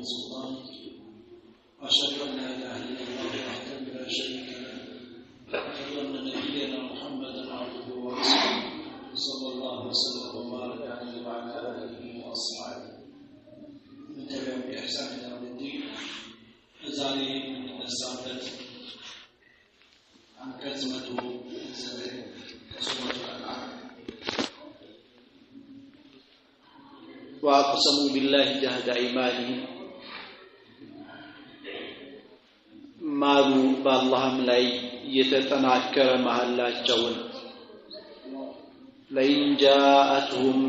سلطان وأشهد أن لا إله إلا الله وحده لا شريك له وأشهد أن نبينا محمدا عبده ورسوله صلى الله وسلم وبارك عليه وعلى آله وأصحابه من تبعهم بإحسان إلى يوم الدين فزالي من السعادة عن كلمة سورة الأنعام وأقسموا بالله جهد أيمانهم ማሉ በአላህም ላይ የተጠናከረ መሐላቸውን ለኢን ጃአትሁም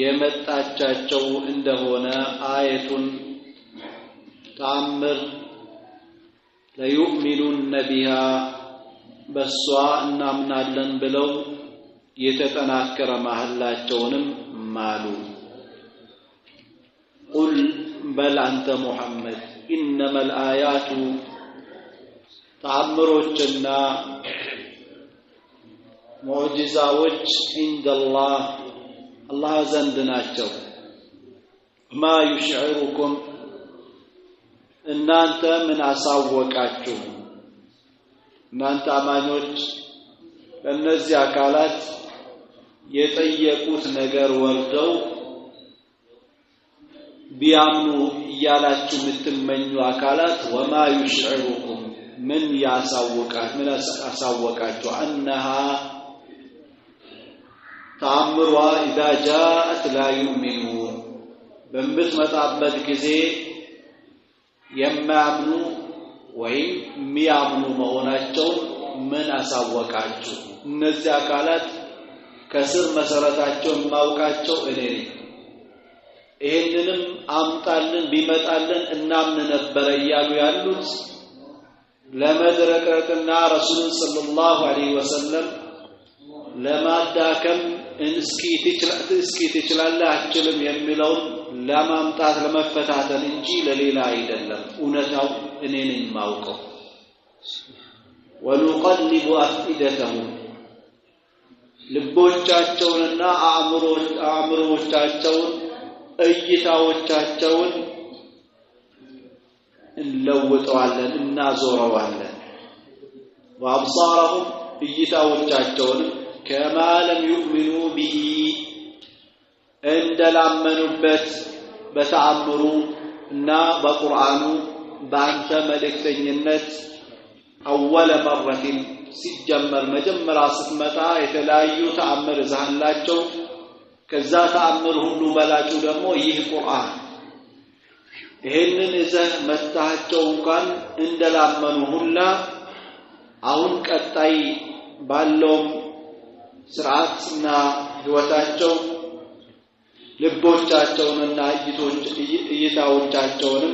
የመጣቻቸው እንደሆነ አየቱን ተአምር ለዩእሚኑነ ቢሃ በሷ እናምናለን ብለው የተጠናከረ መሐላቸውንም ማሉ ቁል በል አንተ ሙሐመድ إنما الآيات تعمروچنا معجزاوچ عند الله زند ናቸው ما يشعركم እናንተ ምን አሳወቃችሁ እናንተ አማኞች እነዚህ አካላት የጠየቁት ነገር ወርደው ቢያምኑ ያላችሁ ምትመኙ አካላት ወማ ይሽዕሩኩም ምን ያሳወቃችሁ أنها ተአምሯ إذا جاءت لا يؤمنون በምትመጣበት ጊዜ የማያምኑ ወይም የሚያምኑ መሆናቸው ምን አሳወቃችሁ እነዚህ አካላት ከስር መሰረታቸው ማውቃቸው እኔ ነኝ ይሄንንም አምጣልን ቢመጣልን እናምን ነበር ያሉ ያሉት ለመድረቅና ረሱል ሰለላሁ ዐለይሂ ወሰለም ለማዳከም እስኪ ትችላለህ አችልም የሚለው ለማምጣት ለመፈታተን እንጂ ለሌላ አይደለም እውነታው እኔ ነኝ ማውቀው ወንقلب أفئدتهم ልቦቻቸውንና አእምሮዎቻቸውን እይታዎቻቸውን እንለውጠዋለን እናዞረዋለን ወአብሳረሁም እይታዎቻቸውን كما لم يؤمنوا به እንደላመኑበት በተአምሩ እና በቁርአኑ በአንተ መልእክተኝነት أول مرة ሲጀመር መጀመሪያ ስትመጣ የተለያዩ ተአምር ዛላቸው ከዛ ተአምር ሁሉ በላጩ ደግሞ ይህ ቁርአን ይሄንን እዘህ መጣቸው እንኳን እንደላመኑ ሁላ አሁን ቀጣይ ባለው ስርዓትና ህይወታቸው ልቦቻቸውንና እይታዎቻቸውን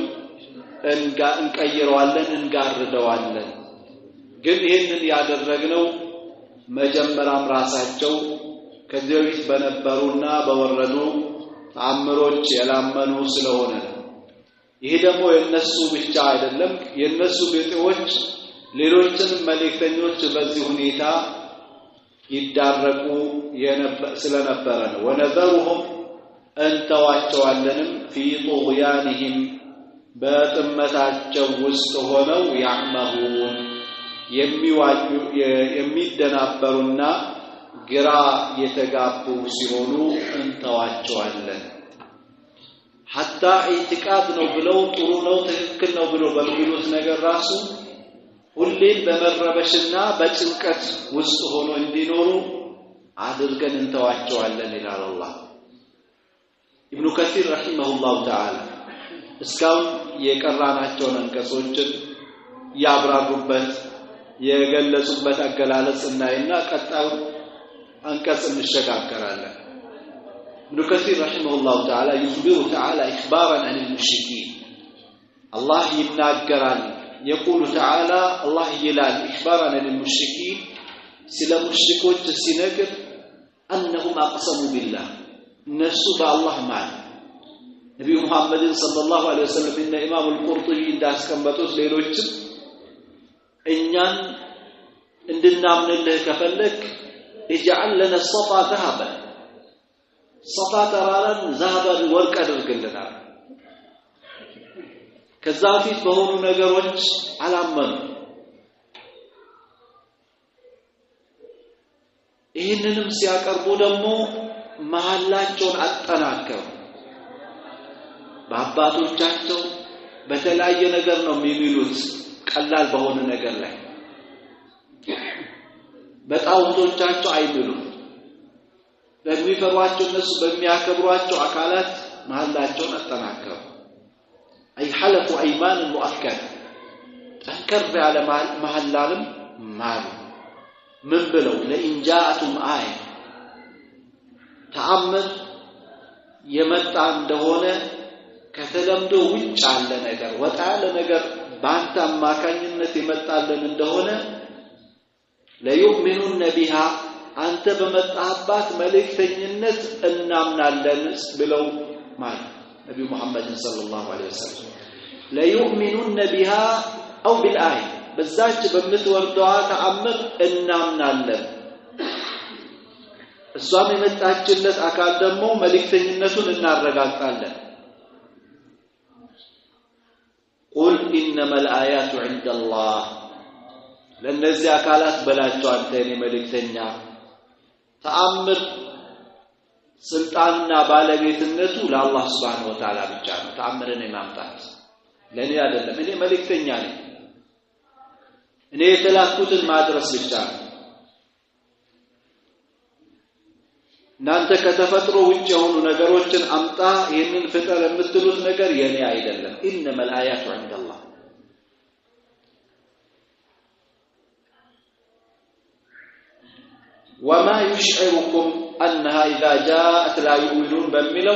እንቀይረዋለን እንጋርደዋለን ግን ይሄንን ያደረግነው መጀመሪያም ራሳቸው ከዚህ በፊት በነበሩና በወረዱ ተአምሮች ያላመኑ ስለሆነ ይሄ ደግሞ የነሱ ብቻ አይደለም የነሱ ቤቶች ሌሎችንም መልእክተኞች በዚህ ሁኔታ ይዳረቁ ስለነበረ ነው ወነዘሩሁም እንተዋቸዋለንም في طغيانهم በጥመታቸው ውስጥ ሆነው ያዕመሁን የሚደናበሩና ግራ የተጋቡ ሲሆኑ እንተዋቸዋለን حتى اعتقاد ነው ብለው ጥሩ ነው ትክክል ነው ብለው በሚሉት ነገር ራሱ ሁሌም በመረበሽና በጭንቀት ውስጥ ሆኖ እንዲኖሩ አድርገን እንተዋቸዋለን ይላል አላህ ኢብኑ ከሲር ረሂመሁላህ ተዓላ እስካሁን የቀራናቸውን አንቀጾችን ያብራሩበት የገለጹበት አገላለጽ እናይና ቀጣው አንቀጽ እንሸጋገራለን ابن كثير رحمه الله تعالى يخبر تعالى إخبارا عن المشركين الله يناجران يقول تعالى الله يلال إخبارا عن المشركين سلا مشركون تسينجر أنهم أقسموا بالله نسوا بالله معه نبي محمد صلى الله عليه وسلم إن إمام القرطبي داس كم بتوس ليلوجب إنيان عندنا من الله كفلك اجعل لنا الصفا ذهبا صفا ترارا ذهبا ورق أدرقلنا ከዛፊት በሆኑ ነገሮች አላመኑ ይህንንም ሲያቀርቡ ደግሞ መሐላቸውን አጠናከሩ በአባቶቻቸው በተለያየ ነገር ነው የሚሉት ቀላል በሆነ ነገር ላይ በጣውቶቻቸው አይምሉም በሚፈሯቸው እነሱ በሚያከብሯቸው አካላት መሐላቸውን አጠናከሩ أي حلفوا أيمان مؤكدة تنكر على محلهم مالو من بلو لئن جاءتهم آية تأمل يمتع عندهونه كتلمدو وجه على نجر وتعالى نجر بانت ما كان يمتع عندهونه لا يؤمنون بها أنت بمتعبات ملك ثنينت النامنا لنس بلو مالو نبي محمد صلى الله عليه وسلم لا يؤمنون بها أو بالآية بالذات بمتوردها تأمل إنامنا لن السوامي متأجلت أكاد دمو ملك تنينتون النار رقاقال لن قل إنما الآيات عند الله لن نزي أكالات بلاجو أنتيني ملك تنيا تأمل سلطاننا ባለቤትነቱ ለአላህ Subhanahu Wa Ta'ala ብቻ ነው ተአምረን ማምጣት ለኔ አይደለም እኔ መልእክተኛ ነኝ እኔ የተላኩትን ማድረስ ብቻ ነው እናንተ ከተፈጥሮ ውጭ የሆኑ ነገሮችን አምጣ ይሄንን ፍጠር የምትሉት ነገር የኔ አይደለም إنما الآيات عند الله وما يشعركم أنها إذا جاءت لا يؤمنون بملو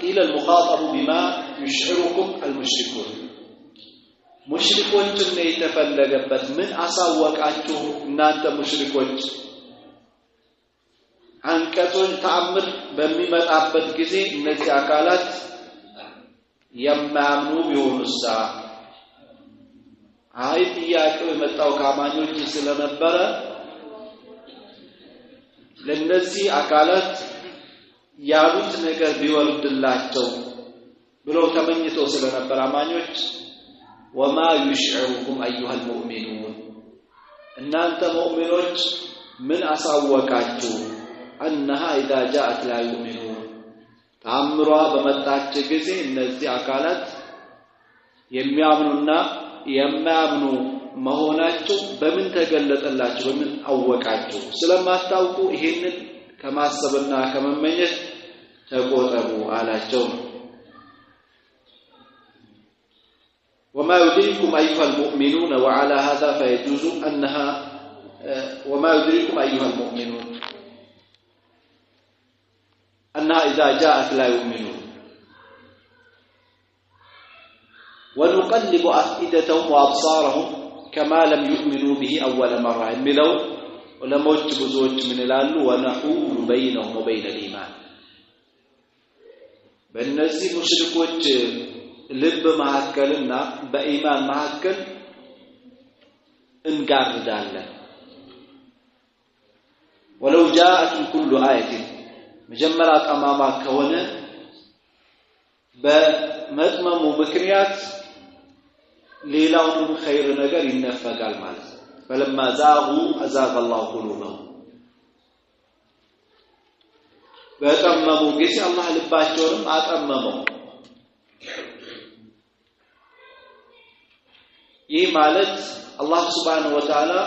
قيل المخاطب بما يشعركم المشركون مشركون جنة يتفلقبت من أصاوكاتشو نانت مشركون عنكتون تعمر بميمت عبد كذي النزي أكالات يمامنوا بيون الساعة هاي تياكو يمتاو كامانيو جسل نبرا ለነዚህ አካላት ያሉት ነገር ቢወርድላቸው ብለው ተመኝተው ስለነበር አማኞች وما يشعركم ايها المؤمنون እናንተ ሙእሚኖች ምን አሳወቃችሁ انها اذا جاءت لا يؤمنون ታምሯ በመጣች ጊዜ እነዚህ አካላት የሚያምኑና የማያምኑ መሆናቸው በምን ተገለጠላችሁ በምን አወቃችሁ ስለማታውቁ ይሄንን ከማሰብና ከመመኘት ተቆጠቡ አላቸው وما يدريكم ايها المؤمنون وعلى هذا فيجوز انها وما يدريكم ايها المؤمنون انها اذا جاءت لا يؤمنون ونقلب أفئدتهم وأبصارهم كما لم يؤمنوا به أول مرة ملو ولموت بزوج من الالو ونحول بينهم وبين الإيمان بالنسي مشركوች ልብ ማከልና በኢማን ማከል እንጋርዳለን ولو جاءت كل آية مجمرات أمامك ከሆነ በመጥመሙ ምክንያት ሌላውን ኸይር ነገር ይነፈጋል ማለት ነው فلما زاغوا أزاغ الله قلوبهم በጠመሙ ጊዜ አላህ ልባቸውንም አጠመመው ይህ ማለት አላህ Subhanahu Wa Ta'ala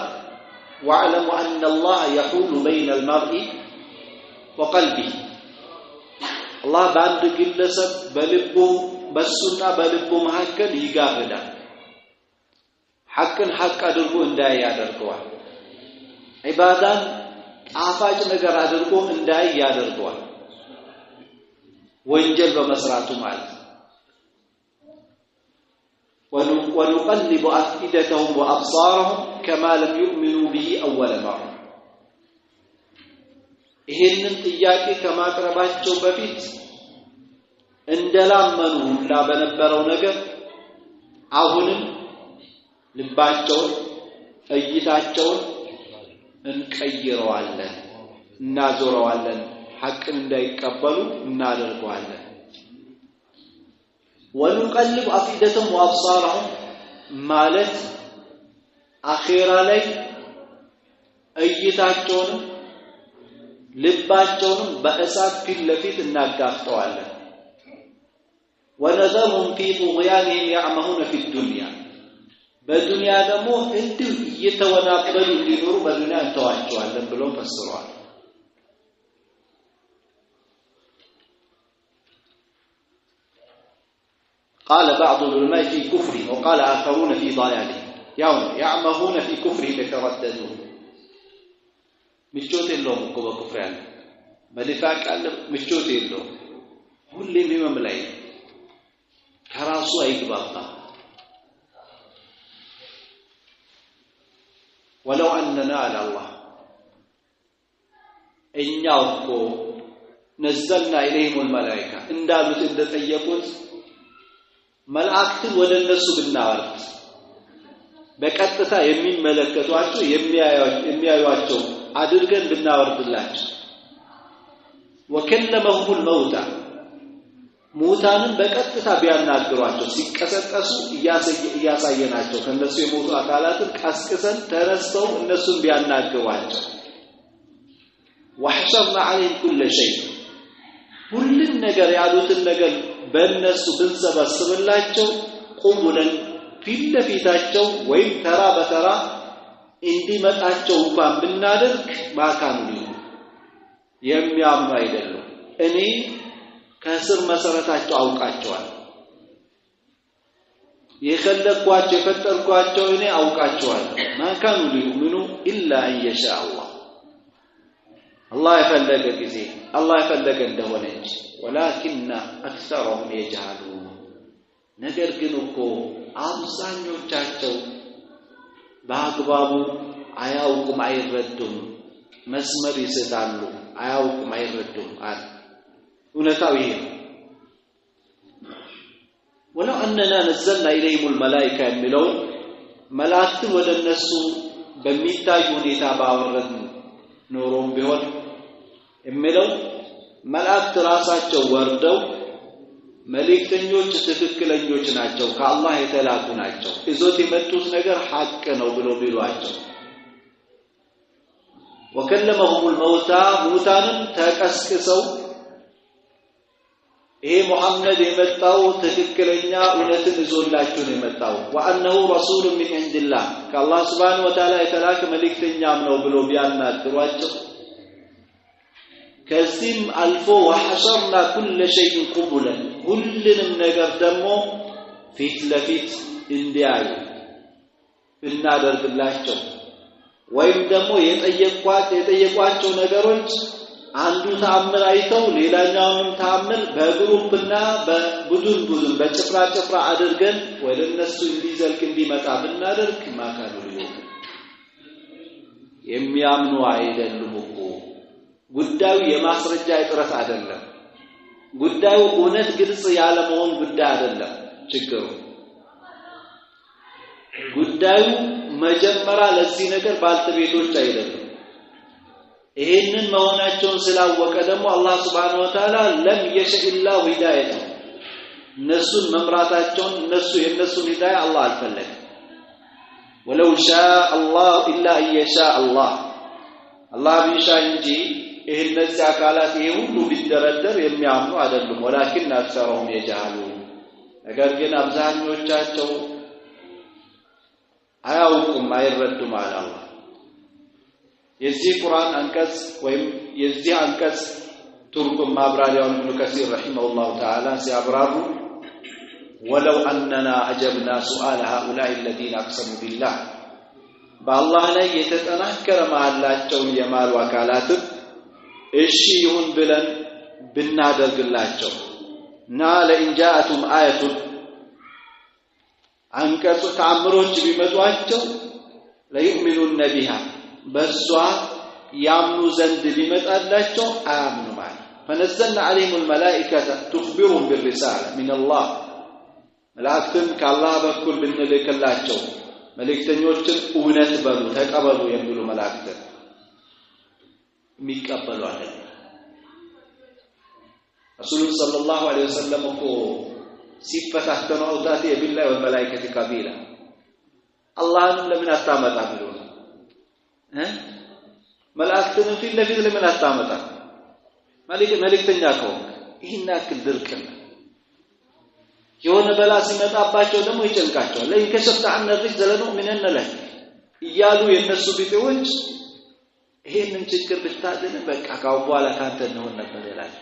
واعلموا أن الله يحول بين المرء وقلبه الله بعد ግለሰብ በልቡ በሱና በልቡ መካከል ይጋርዳል ሐቅን ሐቅ አድርጎ እንዳይ ያደርገዋል ኢባዳን ጣፋጭ ነገር አድርጎ እንዳይ ያደርገዋል ወንጀል በመስራቱ ማለት ونقلب أفئدتهم وأبصارهم كما لم يؤمنوا به أول مرة ይሄንን ጥያቄ ከማቅረባቸው በፊት እንደላመኑ ሁላ በነበረው ነገር አሁንም ልባቸውን እይታቸውን እንቀይረዋለን እናዞረዋለን ሐቅን እንዳይቀበሉ እናደርገዋለን ونقلب أفئدتهم وأبصارهم مالت أخيرا لي أيتاቸውንም ልባቸውንም በእሳት ፊት ለፊት እናጋፍጠዋለን ونذرهم في طغيانهم يعمهون في الدنيا በዱንያ ደግሞ እንዲሁ እየተወናበሉ እንዲኖሩ በዱንያ እንተዋቸዋለን ብለው ፈስረዋል قال بعض العلماء في كفره وقال آخرون في ضلاله يعمهون في كفرهم يترددون ምቾት የለውም እኮ በኩፍር ያለ በሊፋቅ አለ ምቾት የለውም ሁሌም ህመም ላይ ከራሱ አይግባባ ولو أننا على الله እኛው እኮ نزلنا إليهم الملائكة እንዳሉት እንደጠየቁት መላእክትን ወደ እነሱ ብናወርድ በቀጥታ የሚመለከቷቸው የሚያዩዋቸው አድርገን ብናወርድላቸው وكلمهم الموتى ሙታንን በቀጥታ ቢያናግሯቸው ሲቀሰቀሱ እያሳየናቸው ከነሱ የሞቱ አካላትን ቀስቅሰን ተረስተው እነሱን ቢያናግሯቸው وحشرنا عليهم كل شيء ሁሉን ነገር ያሉትን ነገር በእነሱ ብንሰበስብላቸው ቁሙለን ፊት ለፊታቸው ወይም ተራ በተራ እንዲመጣቸው እንኳን ብናደርግ ማካኑ የሚያምኑ አይደሉም እኔ ከስር መሰረታቸው አውቃቸዋል የከለኳቸው የፈጠርኳቸው እኔ አውቃቸዋል ማካኑ ሊኡምኑ ኢላ አን የሻ አላህ የፈለገ ጊዜ አላህ የፈለገ እንደሆነ እንጂ ወላኪን አክثرهم يجهلون ነገር ግን እኮ አብዛኞቻቸው በአግባቡ አያውቁም አይረዱም መስመር ይስታሉ አያውቁም አይረዱም አለ እውነታው ይሄ ولو أننا نزلنا إليهم الملائكة የሚለውን መላእክትን ወደ እነሱ በሚታይ ሁኔታ ባወረድን ኖሮም ቢሆን የሚለው መላእክት ራሳቸው ወርደው መልእክተኞች ትክክለኞች ናቸው ከአላህ የተላኩ ናቸው እዞት የመጡት ነገር ሐቅ ነው ብሎ ቢሏቸው وكلمهم الموتى موتاንም ተቀስቅሰው ይሄ ሙሐመድ የመጣው ትክክለኛ እውነትን ይዞላችሁ ነው የመጣው وانه رسول من عند الله ከአላህ Subhanahu Wa Ta'ala የተላከ መልእክተኛም ነው ብሎ ቢያናግሯቸው ከዚህም አልፎ وحشرنا كل شيء قبلا ሁሉንም ነገር ደግሞ ፊት ለፊት እንዲያዩ እናደርግላቸው ወይም ደግሞ የጠየቋቸው ነገሮች አንዱ ተአምር አይተው ሌላኛውንም ተአምር በግሩፕና በቡድን በጭፍራ አድርገን ወደ እነሱ እንዲዘልቅ እንዲመጣ ብናደርግ ማካሉ የሚያምኑ አይደሉም እኮ ጉዳዩ የማስረጃ እጥረት አይደለም ጉዳዩ እውነት ግልጽ ያለ መሆን ጉዳይ አይደለም ችግሩ ጉዳዩ መጀመሪያ ለዚህ ነገር ባልተቤቶች አይደለም ይሄንን መሆናቸውን ስላወቀ ደግሞ አላህ Subhanahu Wa Ta'ala ለም የሸኢላሁ ሂዳየተ እነሱን መምራታቸውን የነሱን ሂዳያ አላህ አልፈለገም ወለው ሻአ አላህ ኢላ አየሻ አላህ ቢሻ እንጂ እነዚህ አካላት ይሄ ሁሉ ቢደረደር የሚያምኑ አይደሉም ወላኪን አክثرهم يجهلون ነገር ግን አብዛኞቻቸው አያውቁም አይረዱም አላህ የዚህ ቁርአን አንቀጽ ወይም የዚህ አንቀጽ ትርጉም ማብራሪያውን ኢብኑ ከሲር ረሂመሁላሁ ተዓላ ሲያብራሩ ወለው አንና አጀብና ሱአል هؤلاء الذين اقسموا بالله በአላህ ላይ የተጠናከረ መሐላቸውን የማሉ አካላት እሺ ይሁን ብለን ብናደርግላቸው እና ለኢንጃአቱም አያቱ አንቀጽ ተአምሮች ቢመጧቸው ለይኡሚኑን ቢሃ በሷ ያምኑ ዘንድ ቢመጣላቸው አያምኑ ማለት فنزلنا عليهم الملائكة تخبرهم بالرسالة من الله መላእክትን ከአላህ በኩል ብንልክላቸው መልእክተኞችን እውነት በሉ ተቀበሉ የሚሉ መላእክት የሚቀበሉ አይደለም ረሱል ሰለላሁ ዐለይሂ ወሰለም እኮ ሲፈታተኑ አውጣት የቢላሂ ወልመላኢከቲ ቀቢላ አላህን ለምን አታመጣ ብሎ መላእክትን ፊት ለፊት ለምን አታመጣ መልእክተኛ ከሆነ ይህን ያክል ድርቅና የሆነ በላ ሲመጣባቸው ደግሞ ይጨንቃቸዋል ለይ ከሸፍተ عن الرجل لنؤمنن لك እያሉ የነሱ ቢጤዎች ይሄንን ችግር ብታድን በቃ ካው በኋላ ካንተ ነው ነበር ይላል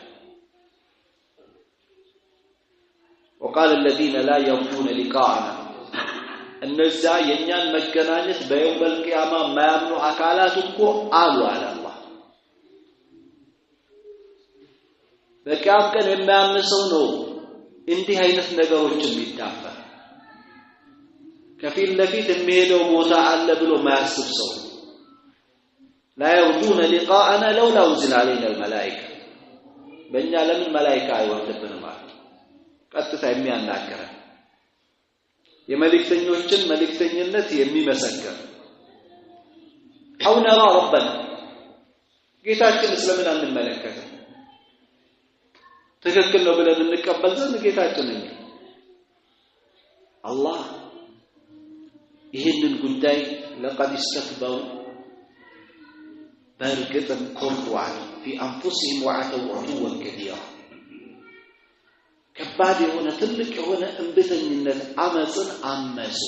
وقال الذين لا يرجون لقاءنا እነዛ የኛን መገናኘት በየውም القيامه ማያምኑ አካላት እኮ አሉ አለ አላህ በቂያም ቀን የማያምን ሰው ነው እንዲህ አይነት ነገሮችን ቢዳፈ ከፊል ለፊት የሚሄደው ቦታ አለ ብሎ ማያስብ ሰው لا يرجون لقاءنا لولا انزل علينا الملائكه በእኛ ለምን መላእክት አይወርድብንም ማለት ቀጥታ የሚያናገረ የመልእክተኞችን መልእክተኝነት የሚመሰክር አው ነራ ረበና ጌታችን ስለምን አንመለከተ ትክክል ነው ብለን እንቀበል ዘንድ ጌታችን ነኝ አላህ ይህንን ጉዳይ لقد استكبروا በርግጥም ኮርተዋል في انفسهم وعتوا عتوا كبيرا ከባድ የሆነ ትልቅ የሆነ እንብተኝነት አመጽን አመጹ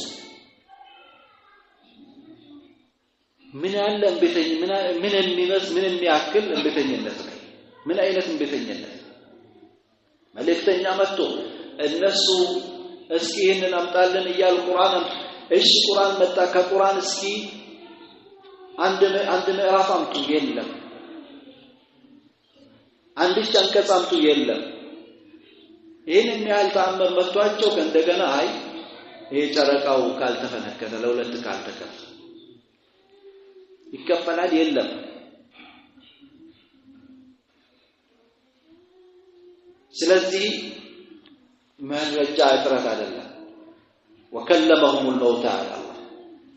ምን ያለ እንብተኝ ምን የሚያክል እንብተኝነት ነው ምን አይነት እንብተኝነት መልእክተኛ መጥቶ እነሱ እስኪ ይሄንን አምጣልን እያሉ ቁርአን እሺ ቁርአን መጣ ከቁርአን እስኪ አንድ ምዕራፍ አምጡ የለም አንድ አንቀጽ አምጡ የለም ይሄንን ያህል ተአምር መጥቷቸው ከእንደገና አይ ይሄ ጨረቃው ካልተፈነከተ ለሁለት ካልተከፈለ ይከፈላል የለም ስለዚህ መረጃ እጥረት አይደለም وكلمهم الموتى الله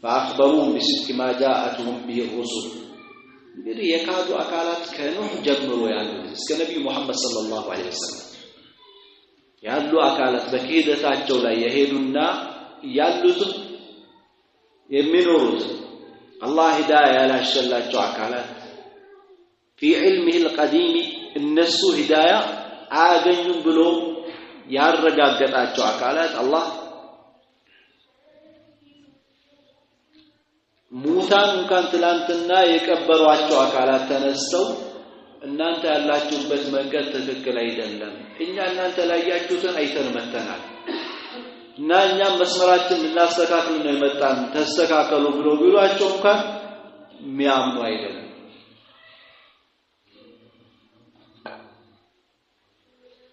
فاخبروهم بصدق ما جاءتهم به الرسل እንግዲህ የካዱ አካላት ከኑህ ጀምሮ ያሉት እስከ ነብዩ መሐመድ ሰለላሁ ዐለይሂ ወሰለም ያሉ አካላት በክህደታቸው ላይ የሄዱና ያሉት የሚኖሩት አላህ ሂዳያ ያላሸላቸው አካላት في علمه القديم እነሱ ሂዳያ አያገኙም ብሎ ያረጋገጣቸው አካላት አላህ ሙታን እንኳን ትላንትና የቀበሯቸው አካላት ተነስተው እናንተ ያላችሁበት መንገድ ትክክል አይደለም እኛ እናንተ ላይ ያያችሁትን አይተን መተናል እና እኛም መስመራችን እናስተካክል ነው የመጣን ተስተካከሉ ብሎ ቢሏቸው እንኳን የሚያምኑ አይደለም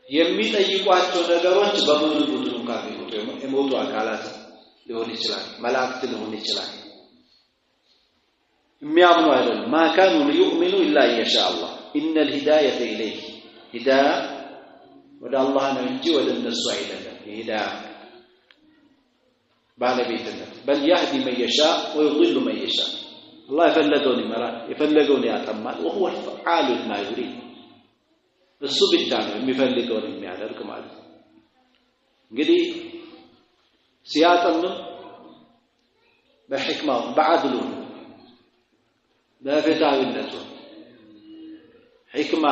የሚጠይቋቸው ነገሮች በሙሉ ቡድኑ ካቢኖት የሞቱ አካላት ሊሆን ይችላል መላእክት ሊሆን ይችላል የሚያምኑ አይደለም ما كانوا ليؤمنوا الا ان شاء الله ان الهدايه اليه هدايه ወደ አላህ ነው እንጂ ወደ እነሱ አይደለም ሂዳያ ባለቤትነት بل يهدي من يشاء ويضل من يشاء الله يفلقون ይመራል የፈለገውን ያጠማል وهو الفعال لما يريد እሱ ብቻ ነው የሚፈልገውን የሚያደርግ ማለት ነው እንግዲህ ሲያጠምም በሕክማው በአድሉ በፍትሃዊነቱ ሕክማ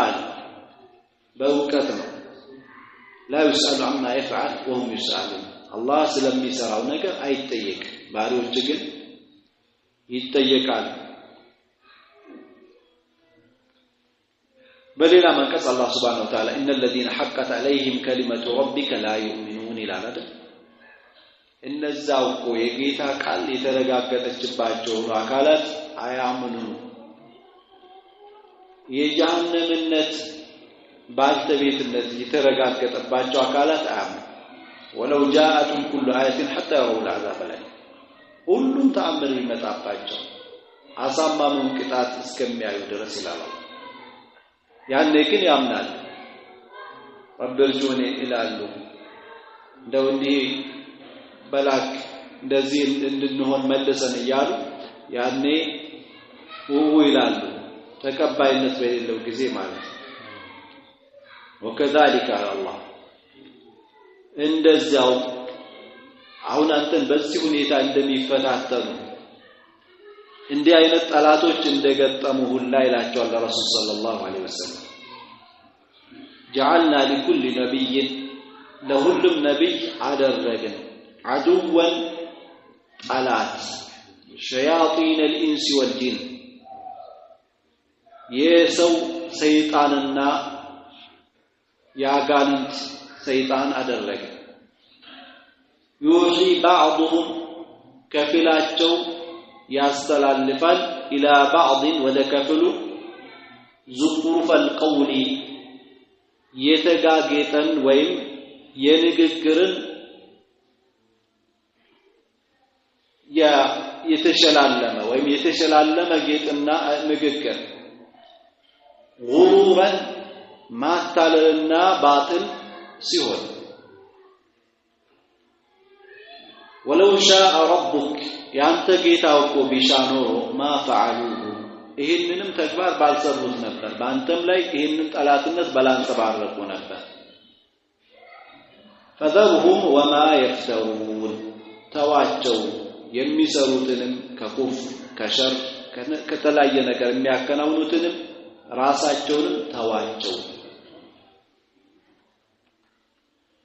በእውቀት ነው لا يسأل عما يفعل وهم يسألون الله ስለሚሰራው ነገር አይጠየቅ ባሪዎች ግን ይጠየቃል በሌላ መንቀጽ አላህ Subhanahu Wa Ta'ala ان الذين حقت عليهم كلمه ربك لا يؤمنون ይላል እነዛው እኮ የጌታ ቃል የተረጋገጠችባቸው አካላት አያምኑም የጀሃነምነት ባልተቤትነት የተረጋገጠባቸው አካላት አያምኑ ولو جاءتهم كل آية حتى يروا العذاب الأليم ሁሉም ተአምር ይመጣባቸው አሳማሙን ቅጣት እስከሚያዩ ድረስ ይላል ያኔ ግን ያምናል ረብርጁኒ ይላሉ እንደው እንዲህ በላክ እንደዚህ እንድንሆን መልሰን ይያሉ ያኔ ይላሉ ተቀባይነት በሌለው ጊዜ ማለት وكذلك الله እንደዚያው አሁን አንተን በዚህ ሁኔታ እንደሚፈታተኑ እንዲህ አይነት ጠላቶች እንደገጠሙ ሁላ ይላቸዋል ረሱል ሰለላሁ ዐለይሂ ወሰለም جعلنا لكل نبي ለሁሉም ነብይ አደረግን عدوا ጠላት شياطين الانس والجن የሰው ሰይጣንና ያጋንንት ሰይጣን አደረገ يوحي بعضهم ከፊላቸው ያስተላልፋል الى بعض ወደከፍሉ زخرف القول የተጋጌጠን ወይም የንግግርን የተሸላለመ ወይም የተሸላለመ ጌጥና ንግግር غرورا ማታለልና ባጥል ሲሆን ولو شاء ربك ያንተ ጌታው እኮ ቢሻኖሮ ما فعلوه ይሄንንም ተግባር ባልሰሩት ነበር በአንተም ላይ ይሄንን ጠላትነት ባላንጸባረቁ ነበር فذرهم وما يفترون ተዋቸው የሚሰሩትንም ከኩፍር ከሸር ከተለያየ ነገር የሚያከናውኑትንም ራሳቸውንም ተዋቸው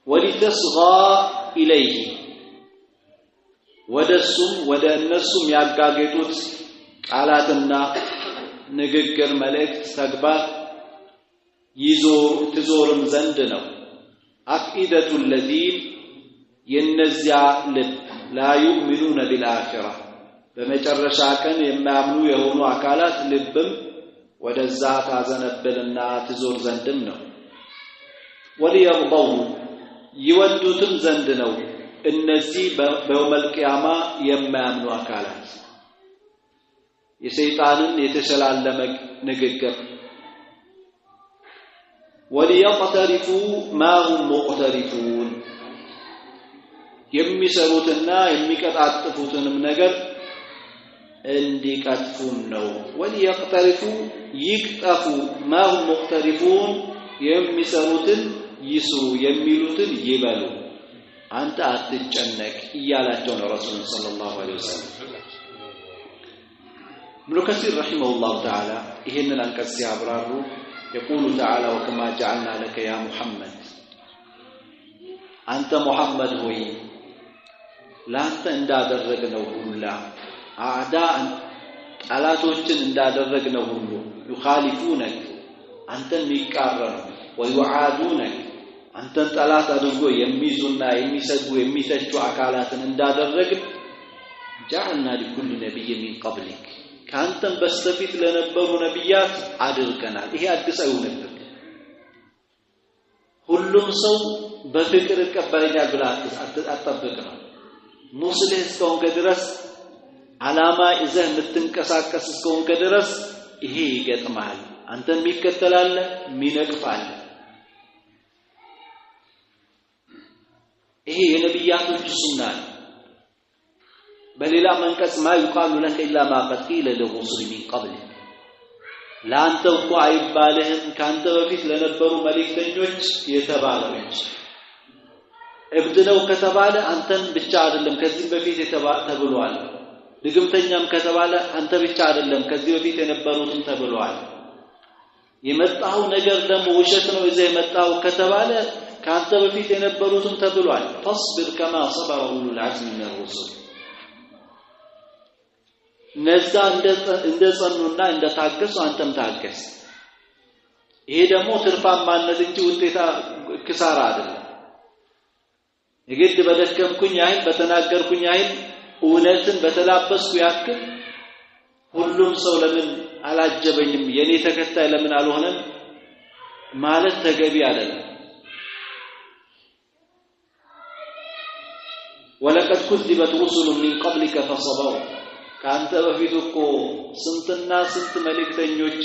ولتصغى إليه ወደሱም ወደ እነሱም ያጋጌጡት ቃላትና ንግግር መልእክት ተግባር ይዞ ትዞርም ዘንድ ነው አቂደቱ الذين የነዚያ ልብ لا يؤمنون بالآخرة በመጨረሻ ቀን የማያምኑ የሆኑ አካላት ልብም ወደዛ ታዘነበልና ትዞር ዘንድም ነው وليرضوا ይወዱትም ዘንድ ነው እነዚህ በየውመል ቂያማ የማያምኑ አካላት የሰይጣንን የተሸላለመ ንግግር وليقترفوا ما هم مقترفون የሚሰሩትና የሚቀጣጥፉትንም ነገር እንዲቀጥፉም ነው وليقترفوا يقطفوا ما هم مقترفون የሚሰሩትን ይስሩ የሚሉትን ይበሉ አንተ አትጨነቅ እያላቸው ነው ረሱል ሰለላሁ ዐለይሂ ወሰለም ابن كثير رحمه الله تعالى ይሄንን አንቀጽ ያብራሩ يقول تعالى وكما جعلنا لك يا محمد أنت محمد ሆይ ላንተ እንዳደረግነው ሁላ አዕዳን ጠላቶችን እንዳደረግነው ሁሉ يخالفونك አንተን የሚቃረኑ ويعادونك አንተን ጠላት አድርጎ የሚይዙና የሚሰዱ የሚተቹ አካላትን እንዳደረግ جعلنا لكل نبي من قبلك ካንተም በስተፊት ለነበሩ ነብያት አድርገናል ይሄ አዲስ አይሆንም ሁሉም ሰው በፍቅር ይቀበለኛል ብላ አትጠብቅ ነው ሙስሊም እስከሆንክ ድረስ ዓላማ ይዘህ የምትንቀሳቀስ እስከሆንክ ድረስ ይሄ ይገጥማል አንተን የሚከተላል የሚነቅፋል ይሄ የነብያቶች ሱና ነው በሌላ መንቀጽ ما يقال لك الا ما قد قيل للرسل من قبل ላንተ እኮ አይባልህም ካንተ በፊት ለነበሩ መልእክተኞች የተባለው እንጂ እብድ ነው ከተባለ አንተን ብቻ አይደለም ከዚህ በፊት ተብሏል ድግምተኛም ከተባለ አንተ ብቻ አይደለም ከዚህ በፊት የነበሩትም ተብሏል የመጣው ነገር ደግሞ ውሸት ነው እዚህ የመጣው ከተባለ ካንተ በፊት የነበሩትም ተብሏል فاصبر كما صبر اولو العزم من الرسل ነዛ እንደጸኑና እንደታገሱ አንተም ታገስ ይሄ ደግሞ ትርፋማነት እንጂ ውጤታ ክሳራ አይደለም የግድ በደከምኩኝ አይል በተናገርኩኝ አይል እውነትን በተላበስኩ ያክል ሁሉም ሰው ለምን አላጀበኝም የኔ ተከታይ ለምን አልሆነም ማለት ተገቢ አይደለም ولقد كذبت رسل من قبلك فصبروا ካንተ በፊት እኮ ስንትና ስንት መልእክተኞች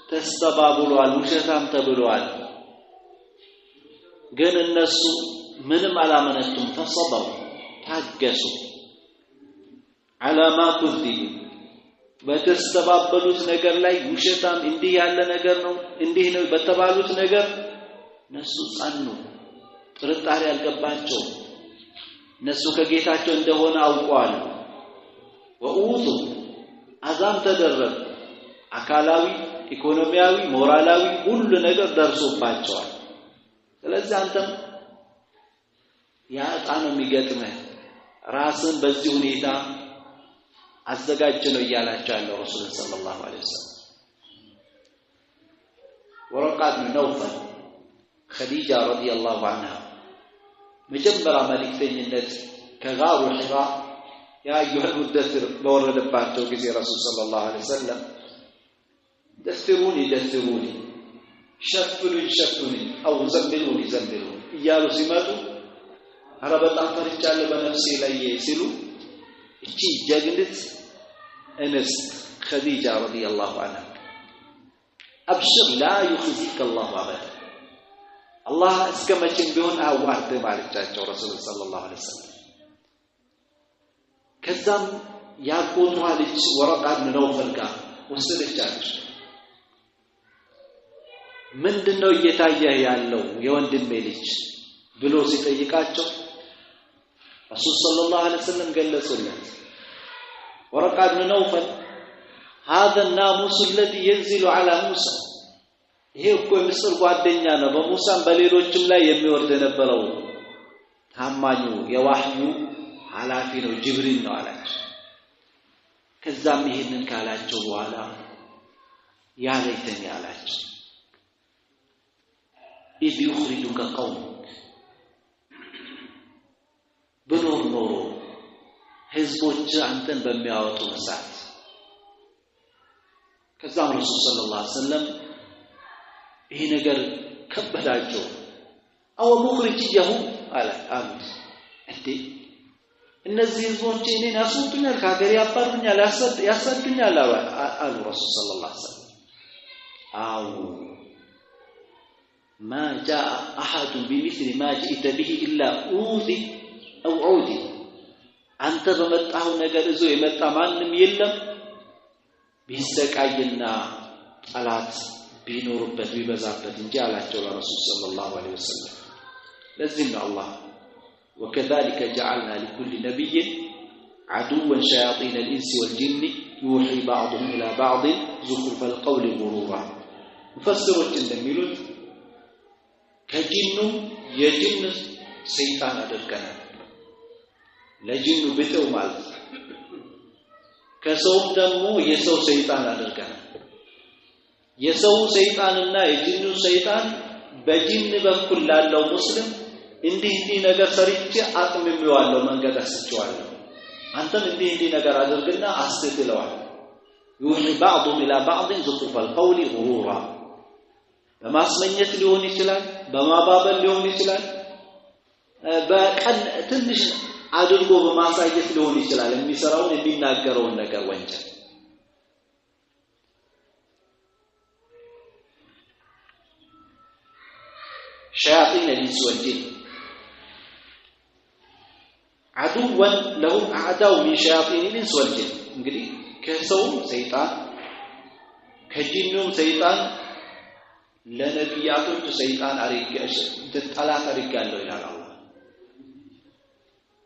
ተስተባብሏል ውሸታም ተብሏል ግን እነሱ ምንም አላመነቱም ፈሰበሩ ታገሱ على ما كذبوا በተስተባበሉት ነገር ላይ ውሸታም እንዲህ ያለ ነገር ነው እንዲህ ነው በተባሉት ነገር እነሱ ጸኑ ጥርጣሬ ያልገባቸው እነሱ ከጌታቸው እንደሆነ አውቀዋል ወኡቱ አዛም ተደረገ አካላዊ ኢኮኖሚያዊ ሞራላዊ ሁሉ ነገር ደርሶባቸዋል ስለዚህ አንተም ያ ጣኑ የሚገጥመህ ራስን በዚህ ሁኔታ አዘጋጅ ነው እያላቸው ያለው ረሱል ሰለላሁ ዐለይሂ ወሰለም ወረቃት ነውፈል ኸዲጃ ረዲየላሁ ዐንሃ መጀመሪያ መልእክተኝነት ከጋሩ ሒራ ያ አዩሀል ሙደሲር በወረደባቸው ጊዜ ረሱል ሰለላሁ ዐለይሂ ወሰለም ደስሩኒ ሸፍኑኝ አው ዘምሉኒ እያሉ ሲመጡ አረ በጣም ፈርቻለሁ በነፍሴ ላይ ሲሉ እቺ ጀግንት እንስት ኸዲጃ ረዲየላሁ ዐንሃ አብሽር ላ ይኽዚከ አላሁ አበዳ አላህ እስከመቼም ቢሆን አዋርድም አለቻቸው ረሱል ሰለላሁ ዐለይሂ ወሰለም ከዛም ያጎቷ ልጅ ወረቃ ብን ነውፈል ጋር ወሰደቻቸው ምንድነው እየታየህ ያለው የወንድሜ ልጅ ብሎ ሲጠይቃቸው ረሱል ሰለላሁ ዐለይሂ ወሰለም ገለጹለት ወረቃ ብን ነውፈል هذا الناموس الذي ينزل على موسى ይሄ እኮ ምስር ጓደኛ ነው በሙሳም በሌሎችም ላይ የሚወርድ የነበረው ታማኙ የዋህዩ ሐላፊ ነው ጅብሪል ነው አላቸው ከዛም ይሄንን ካላቸው በኋላ ያለይተኝ አላቸው إذ يخرجك قومك بنور نور ህዝቦች አንተን በሚያወጡ ሰዓት ከዛም ረሱል ሰለላሁ ዐለይሂ ወሰለም ይሄ ነገር ከበዳቸው አው ሙኽሪጅየሁ አለ አሉት እንዴ እነዚህ ህዝቦች እኔን ያስወጡኛል ከሀገር ያባሩኛል ያሰዱኛል አሉ ረሱል ሰለላሁ ዐለይሂ ወሰለም አው ما جاء احد بمثل ما جئت به الا اوذي او عودي አንተ በመጣው ነገር እዞ የመጣ ማንም የለም ቢሰቃይና ጠላት ቢኖርበት ቢበዛበት እንጂ አላቸው ለረሱል ሰለላሁ ዐለይሂ ወሰለም ለዚህ አላህ وكذلك جعلنا لكل نبي عدوا شياطين الانس والجن يوحي بعضهم الى بعض زخرف القول غرورا مفسرون እንደሚሉት ከጂኑ የጂን ሰይጣን አደረገናል ለጂኑ ብተው ማለት ከሰው ደግሞ የሰው ሰይጣን አደረገናል የሰው ሰይጣንና የጂኑ ሰይጣን በጂን በኩል ላለው ሙስሊም እንዲህ ነገር ሰርቼ አጥምሜዋለሁ መንገድ አስጨዋለሁ አንተም እንዲህ ነገር አድርግና አስተትለዋል يوحي بعضهم الى بعض زخرف القول غرورا በማስመኘት ሊሆን ይችላል በማባበል ሊሆን ይችላል በቀን ትንሽ አድርጎ በማሳየት ሊሆን ይችላል የሚሰራውን የሚናገረውን ነገር ወንጀል شياطين الانس والجن عدوا لهم اعداء من شياطين الانس والجن እንግዲህ ከሰው ሰይጣን ከጂኑም ሰይጣን ለነቢያቶች ሰይጣን አሪጋሽ ተጣላታ አሪጋለው ይላል አላህ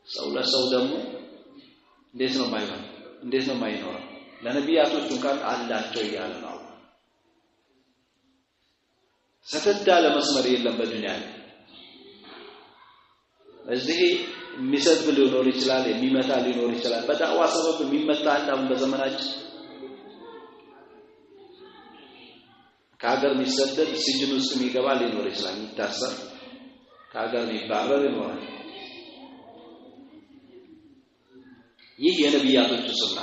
ሰው ለሰው ደግሞ እንዴት ነው ማይኖር ለነቢያቶች እንኳን አላቸው ይላል ነው ሰተዳ ለመስመር የለም በዱንያ እዚህ የሚሰድብ ሊኖር ይችላል የሚመታ ሊኖር ይችላል በዳዋ ሰበብ የሚመታ አንዳም በዘመናችን ከሀገር የሚሰደድ ሲጅን ውስጥ የሚገባ ሊኖር ይችላል ይታሰር ከሀገር የሚባረር ይኖራል ይህ የነቢያቶች ሱና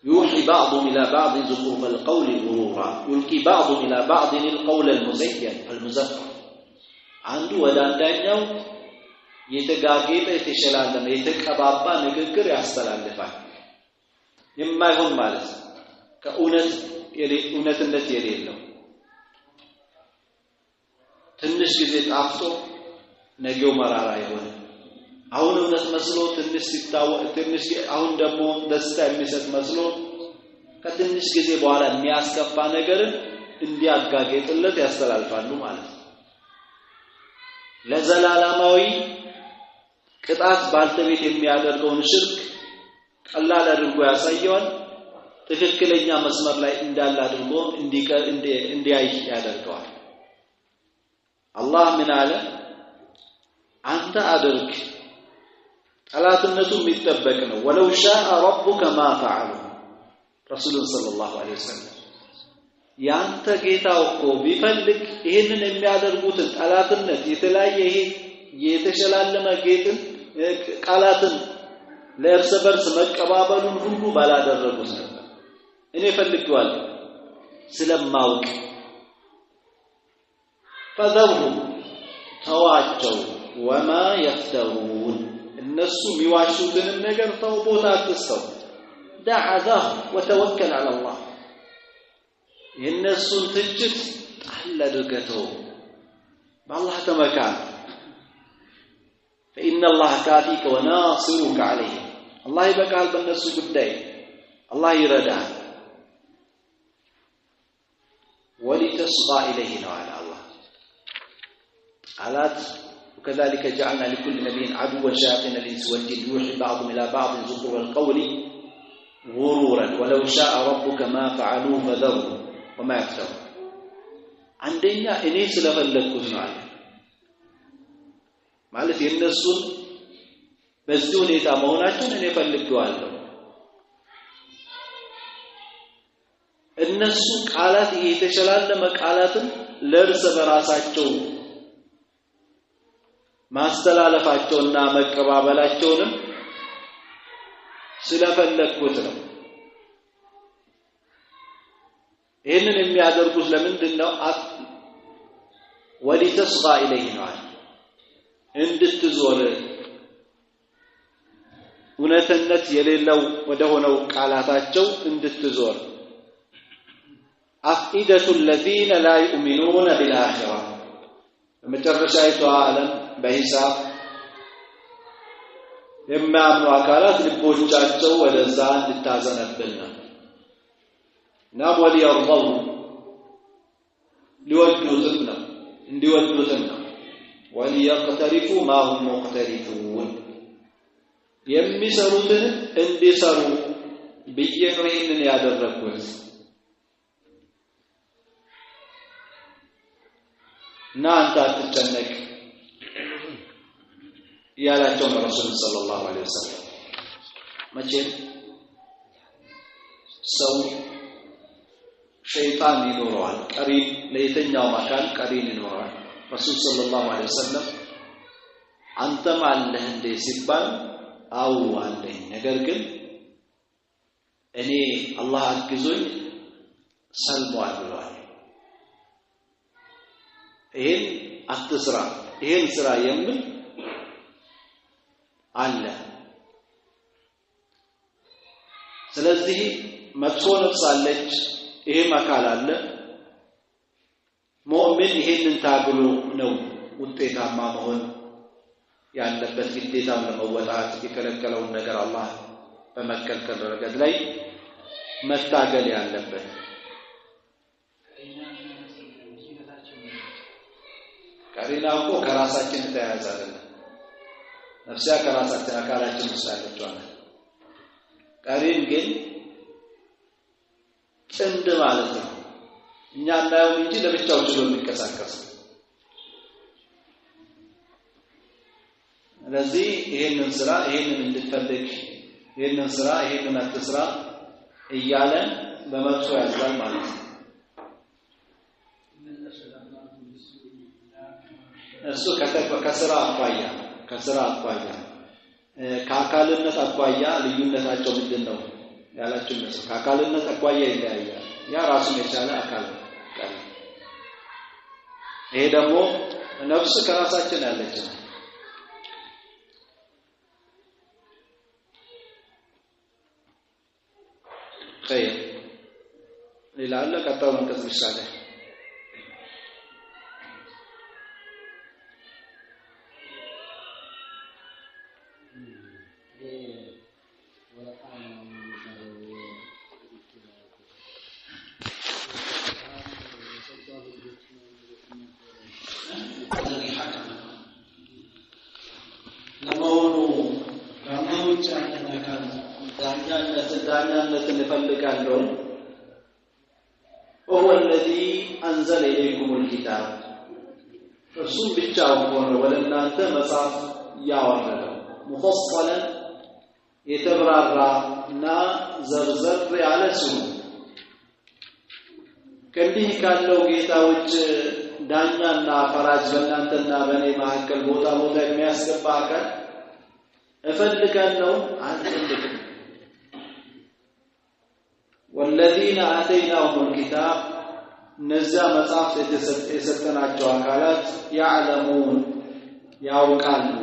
يوحي بعضهم إلى بعض زخرف القول غرورا يلقي بعضهم إلى بعض القول المزين المزفر عنده ወዳንዳኛው የተጋጌጠ የተሸላለመ የተቀባባ ንግግር ያስተላልፋል የማይሆን ማለት ከእውነትነት የሌለው ትንሽ ጊዜ ጣፍቶ ነገው መራራ ይሆናል አሁን እውነት መስሎ ትንሽ ሲታወቅ ትንሽ አሁን ደግሞ ደስታ የሚሰጥ መስሎ ከትንሽ ጊዜ በኋላ የሚያስከፋ ነገር እንዲያጋጌጥለት ያስተላልፋሉ ማለት ነው። ለዘላለማዊ ቅጣት ባልተቤት የሚያደርገውን ሽርክ ቀላል አድርጎ ያሳየዋል። ትክክለኛ መስመር ላይ እንዳለ አድርጎ እንዲያይ ያደርገዋል። አላህ ምን አለ? አንተ አድርግ፣ ጠላትነቱ የሚጠበቅ ነው። ወለው ሻአ ረቡከ ማ ፈዐሉ ረሱሉን ሰለላሁ ዐለይሂ ወሰለም ያንተ ጌታው እኮ ቢፈልግ ይሄንን የሚያደርጉትን ጠላትነት የተለያየ ይሄ የተሸላለመ ጌጥን ቃላትን ለእርስ በርስ መቀባበሉን ሁሉ ባላደረጉት ነበር። እኔ ፈልጌዋለሁ ስለማውቅ ፈዘርሁም ተዋቸው ወማ የፍተሩን እነሱ የሚዋሹትን ነገር ተው፣ ቦታ አትስጠው። ዳዕዛሁ ወተወከል ዐላ አላህ የእነሱን ትችት ጣል አድርገተው በአላህ ተመካ። فإن الله كافيك وناصرك عليه الله يبقى بالناس ጉዳይ الله ይረዳል። ولتصغى إليه نوعا الله علات وكذلك جعلنا لكل نبي عدوا شياطين الإنس والجن يوحي بعضهم إلى بعض زخرف القول غرورا ولو شاء ربك ما فعلوه فذرهم وما يفترون عندنا እኔ ስለፈለኩት ነው አለ ማለት የነሱን በዚህ ሁኔታ መሆናቸውን እኔ ፈልጌዋለሁ። እነሱ ቃላት የተሸላለመ ቃላትን ለእርስ በራሳቸው ማስተላለፋቸውና መቀባበላቸውንም ስለፈለኩት ነው። ይሄንን የሚያደርጉት ለምንድነው? ወሊተስጋ ኢለይሂ ነው እንድትዞር እውነትነት የሌለው ወደ ሆነው ቃላታቸው እንድትዞር አፍኢደቱ الذين لا يؤمنون بالآخرة በመጨረሻይቱ ዓለም በሂሳብ የማያምኑ አካላት ልቦቻቸው ወደዛ እንድታዘነብል ነው። ናም ወሊየርضው ሊወዱትም ነው እንዲወዱትም ነው። ወሊየቅተሪፉ ማ ሁም ሙቅተሪፉን የሚሰሩትን እንዲሰሩ ብዬ ነው ይህንን ያደረኩት። እና አንተ አትጨነቅ ያላቸው ነው ረሱል ሰለላሁ ዐለይሂ ወሰለም። መቼም ሰው ሸይጣን ይኖረዋል፣ ቀሪን ለየትኛው አካል ቀሪን ይኖረዋል። ረሱል ሰለላሁ ዐለይሂ ወሰለም አንተም አለህ እንደ ሲባል አው አለኝ፣ ነገር ግን እኔ አላህ አግዞኝ ሰልሟል ብለዋል። ይሄን አትስራ ይሄን ስራ የሚል አለ። ስለዚህ መጥፎ ነፍስ አለች፣ ይሄም አካል አለ። ሙእሚን ይሄንን ታግሎ ነው ውጤታማ መሆን ያለበት። ግዴታውን ለመወጣት የከለከለውን ነገር አላህ በመከልከል ረገድ ላይ መታገል ያለበት። ቀሪናው እኮ ከራሳችን ተያያዘ አይደለም። ነፍስያ ከራሳችን አካላችን ውስጥ አለ። ቀሪን ግን ጥንድ ማለት ነው። እኛ እናየው እንጂ ለብቻው ችሎ የሚንቀሳቀስ። ስለዚህ ይሄንን ስራ ይሄንን እንድትፈልግ ይሄንን ስራ ይሄንን አትስራ እያለ በመጥፎ ያዛል ማለት ነው። እሱ ከስራ አኳያ ከአካልነት አኳያ ልዩነታቸው ምንድነው ያላችሁ ነው። ከአካልነት አኳያ ይለያያል። ያ ራሱን የቻለ አካል ነው። ይሄ ደግሞ ነፍስ ከራሳችን ያለች ነው። خير ሌላለ ቀጣው መንቀስ ይሻላል። ዳኛነትን እፈልጋለሁ وهو الذي أنزل إليكم الكتاب እርሱም ብቻውን ሆኖ ወደ እናንተ መጽሐፍ ያወረደው ሙፈሰለን የተብራራና ዘርዘር ያለ ሲሆን ከዚህ ካለው ጌታ ውጭ ዳኛና ፈራጅ በእናንተና በእኔ መካከል ቦታ የሚያስገባ አካል እፈልጋለሁ አልፈልግም والذين آتيناهم الكتاب እነዚያ መጽሐፍ የተሰጠናቸው አካላት ያዕለሙን ያውቃሉ